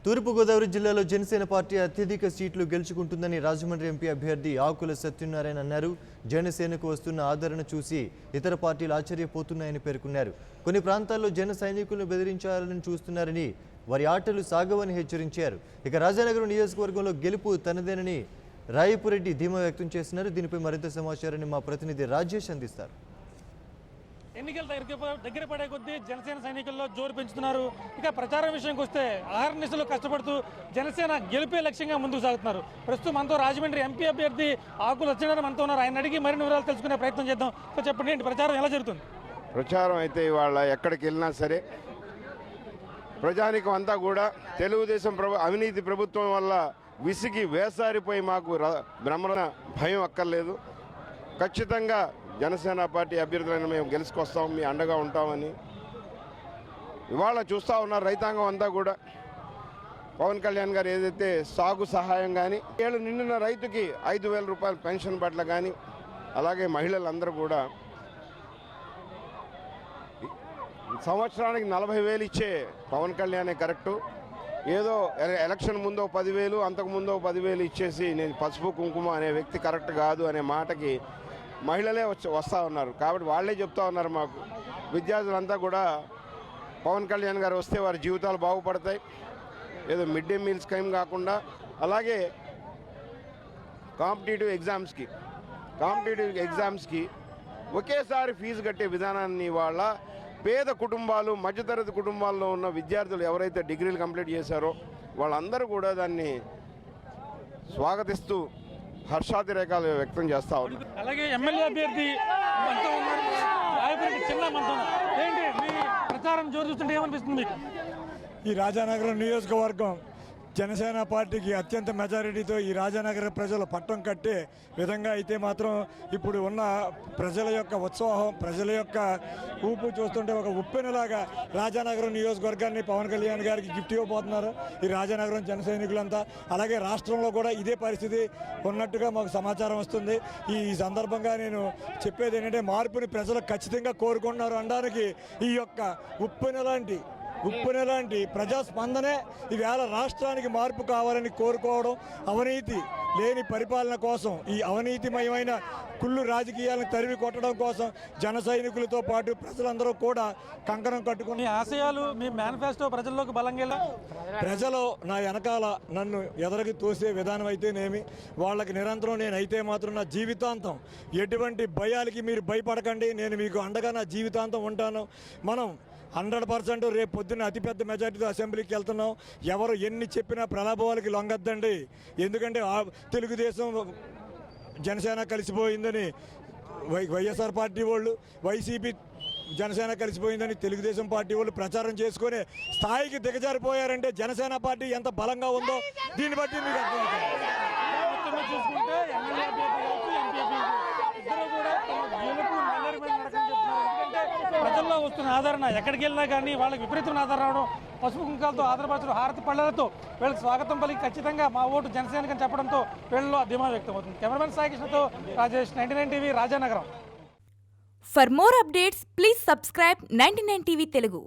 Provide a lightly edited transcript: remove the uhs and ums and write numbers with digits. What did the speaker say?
తూర్పుగోదావరి జిల్లాలో జనసేన పార్టీ అత్యధిక సీట్లు గెలుచుకుంటుందని రాజమండ్రి ఎంపీ అభ్యర్థి ఆకుల సత్యనారాయణ అన్నారు. జనసేనకు వస్తున్న ఆదరణ చూసి ఇతర పార్టీలు ఆశ్చర్యపోతున్నాయని పేర్కొన్నారు. కొన్ని ప్రాంతాల్లో జన సైనికులను బెదిరించాలని చూస్తున్నారని, వారి ఆటలు సాగవని హెచ్చరించారు. ఇక రాజానగరం నియోజకవర్గంలో గెలుపు తనదేనని రాయపురెడ్డి ధీమా వ్యక్తం చేస్తున్నారు. దీనిపై మరింత సమాచారాన్ని మా ప్రతినిధి రాజేష్ అందిస్తారు. ఎన్నికల దగ్గర పడే కొద్దీ జనసేన సైనికుల్లో జోరు పెంచుతున్నారు. ఇక ప్రచారం విషయానికి వస్తే అహర్నిశలు కష్టపడుతూ జనసేన గెలిపే లక్ష్యంగా ముందుకు సాగుతున్నారు. ప్రస్తుతం మనతో రాజమండ్రి ఎంపీ అభ్యర్థి ఆకుల సత్యనారాయణ మనతో ఉన్నారు. ఆయన అడిగి మరిన్ని వివరాలు తెలుసుకునే ప్రయత్నం చేద్దాం. సో చెప్పండి, ఏంటి ప్రచారం ఎలా జరుగుతుంది? ప్రచారం అయితే ఇవాళ ఎక్కడికి వెళ్ళినా సరే ప్రజానికం అంతా కూడా తెలుగుదేశం అవినీతి ప్రభుత్వం వల్ల విసిగి వేసారిపోయి మాకు బ్రహ్మణ భయం అక్కర్లేదు, ఖచ్చితంగా జనసేన పార్టీ అభ్యర్థులను మేము గెలుచుకొస్తాం, మీ అండగా ఉంటామని ఇవాళ చూస్తూ ఉన్నారు. రైతాంగం అంతా కూడా పవన్ కళ్యాణ్ గారు ఏదైతే సాగు సహాయం కానీ, ఏళ్ళు నిండిన రైతుకి 5,000 రూపాయల పెన్షన్ పట్ల కానీ, అలాగే మహిళలందరూ కూడా సంవత్సరానికి 40,000 ఇచ్చే పవన్ కళ్యాణే కరెక్టు. ఏదో ఎలక్షన్ ముందో 10,000, అంతకుముందో 10,000 ఇచ్చేసి నేను పసుపు కుంకుమ అనే వ్యక్తి కరెక్ట్ కాదు అనే మాటకి మహిళలే వస్తూ ఉన్నారు. కాబట్టి వాళ్ళే చెప్తా ఉన్నారు, మాకు విద్యార్థులంతా కూడా పవన్ కళ్యాణ్ గారు వస్తే వారి జీవితాలు బాగుపడతాయి, ఏదో మిడ్ డే మీల్ స్కీమ్ కాకుండా, అలాగే కాంపిటేటివ్ ఎగ్జామ్స్కి ఒకేసారి ఫీజు కట్టే విధానాన్ని వాళ్ళ పేద కుటుంబాలు, మధ్యతరగతి కుటుంబాల్లో ఉన్న విద్యార్థులు ఎవరైతే డిగ్రీలు కంప్లీట్ చేశారో వాళ్ళందరూ కూడా దాన్ని స్వాగతిస్తూ హర్షాతిరేకాలు వ్యక్తం చేస్తూ ఉన్నారు. అలాగే ఎమ్మెల్యే అభ్యర్థి ఏంటి మీ ప్రచారం జోరు చూస్తుంటే ఏమనిపిస్తుంది మీకు? ఈ రాజానగరం నియోజకవర్గం జనసేన పార్టీకి అత్యంత మెజారిటీతో ఈ రాజానగర ప్రజలు పట్టం కట్టే విధంగా అయితే మాత్రం ఇప్పుడు ఉన్న ప్రజల యొక్క ఉత్సాహం, ప్రజల యొక్క ఊపు చూస్తుంటే ఒక ఉప్పెనలాగా రాజానగరం నియోజకవర్గాన్ని పవన్ కళ్యాణ్ గారికి గిఫ్ట్ ఇవ్వబోతున్నారు ఈ రాజానగరం జన సైనికులంతా. అలాగే రాష్ట్రంలో కూడా ఇదే పరిస్థితి ఉన్నట్టుగా మాకు సమాచారం వస్తుంది. ఈ సందర్భంగా నేను చెప్పేది ఏంటంటే, మార్పుని ప్రజలు ఖచ్చితంగా కోరుకుంటున్నారు అనడానికి ఈ యొక్క ఉప్పెనలాంటి ప్రజాస్పందనే ఈవేళ రాష్ట్రానికి మార్పు కావాలని కోరుకోవడం, అవినీతి లేని పరిపాలన కోసం, ఈ అవినీతిమయమైన కుళ్ళు రాజకీయాలను తరిమి కొట్టడం కోసం జన సైనికులతో పాటు ప్రజలందరూ కూడా కంకణం కట్టుకుని ఆశయాలు, మీ మేనిఫెస్టో ప్రజల్లోకి బలంగా ప్రజలు నా వెనకాల నన్ను ఎదరికి తోసే విధానం అయితేనేమి, వాళ్ళకి నిరంతరం నేనైతే మాత్రం నా జీవితాంతం ఎటువంటి భయాలకి మీరు భయపడకండి, నేను మీకు అండగా నా జీవితాంతం ఉంటాను. మనం 100% రేపు పొద్దున్న అతిపెద్ద మెజార్టీతో అసెంబ్లీకి వెళ్తున్నాం. ఎవరు ఎన్ని చెప్పినా ప్రలోభాలకి లొంగద్దండి. ఎందుకంటే తెలుగుదేశం జనసేన కలిసిపోయిందని వైఎస్ఆర్ పార్టీ వాళ్ళు, వైసీపీ జనసేన కలిసిపోయిందని తెలుగుదేశం పార్టీ వాళ్ళు ప్రచారం చేసుకునే స్థాయికి దిగజారిపోయారంటే జనసేన పార్టీ ఎంత బలంగా ఉందో దీన్ని బట్టి మీకు అర్థమవుతుంది. ప్రజల్లో వస్తున్న ఆదరణ, ఎక్కడికి వెళ్ళినా కానీ వాళ్ళకి విపరీతమైన ఆదరణ రావడం, పసుపు కుంకాలతో ఆదరపరచడం, హారతి పళ్ళలతో వీళ్ళకి స్వాగతం పలికి ఖచ్చితంగా మా ఓటు జనసేనకి అని చెప్పడంతో వీళ్ళలో ధీమా వ్యక్తం అవుతుంది. కెమెరామెన్ సాయికృష్ణతో Rajesh, 99 TV, Rajanagaram. For more updates, please subscribe 99 TV Telugu.